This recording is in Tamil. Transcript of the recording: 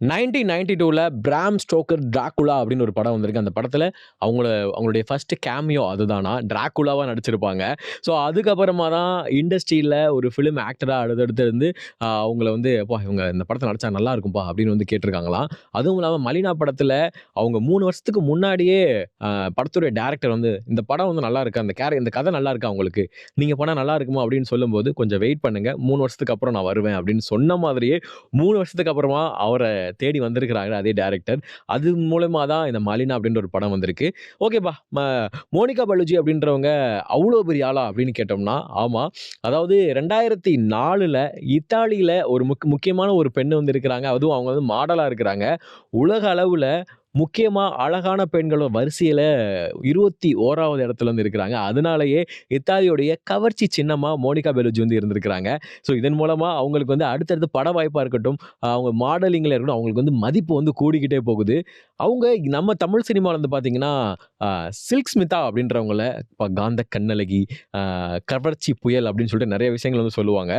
1992ல பிராம் ஸ்டோக்கர் டிராகுலா அப்படின்னு ஒரு படம் வந்திருக்கு. அந்த படத்துல அவங்களுடைய ஃபர்ஸ்ட் கேமியோ அதுதானா, டிராகுலாவா நடிச்சிருப்பாங்க. ஸோ அதுக்கப்புறமா தான் இண்டஸ்ட்ரியில ஒரு ஃபிலிம் ஆக்டரா அடுத்தடுத்து வந்து அவங்கள வந்து "அப்பா இவங்க இந்த படத்துல நடிச்சா நல்லா இருக்கும்பா" அப்படின்னு வந்து கேட்டுருக்காங்களாம். அதுவும் இல்லாம மலினா படத்துல அவங்க 3 வருஷத்துக்கு முன்னாடியே அ படத்துடைய டைரக்டர் வந்து, "இந்த படம் வந்து நல்லா இருக்கு. இந்த கதை நல்லா இருக்கா உங்களுக்கு? நீங்க பண்ணா நல்லா இருக்குமா?" அப்படின்னு சொல்லும்போது, "கொஞ்சம் வெயிட் பண்ணுங்க. 3 வருஷத்துக்கு அப்புறம் நான் வருவேன்" அப்படின்னு சொன்ன மாதிரியே 3 வருஷத்துக்கு அப்புறமா அவர தேடி வந்திருக்கிறாங்க அதே டைரக்டர். அது மூலியமா தான் இந்த மாலினா அப்படின்ற ஒரு படம் வந்திருக்கு. ஓகேப்பா. மோனிகா பலுஜி அப்படின்றவங்க அவ்ளோ பெரிய ஆளா அப்படின்னு கேட்டோம்னா, ஆமா. அதாவது 2004ல இத்தாலியில ஒரு முக்கியமான ஒரு பெண் வந்து இருக்கிறாங்க. அதுவும் அவங்க வந்து மாடலா இருக்கிறாங்க. உலக அளவுல முக்கியமா அழகான பெண்களோட வரிசையில 21வது இடத்துல வந்து இருக்கிறாங்க. அதனாலேயே இத்தாலியுடைய கவர்ச்சி சின்னமா மோனிகா பெலூஜி வந்து இருந்திருக்கிறாங்க. ஸோ இதன் மூலமா அவங்களுக்கு வந்து அடுத்தடுத்து பட வாய்ப்பா இருக்கட்டும், அவங்க மாடலிங்ல இருக்கட்டும், அவங்களுக்கு வந்து மதிப்பு வந்து கூடிக்கிட்டே போகுது. அவங்க நம்ம தமிழ் சினிமால வந்து பார்த்தீங்கன்னா, அ சில்க் ஸ்மிதா அப்படின்றவங்கள காந்த கண்ணழகி, கவர்ச்சி புயல் அப்படின்னு சொல்லிட்டு நெறைய விஷயங்கள் வந்து சொல்லுவாங்க.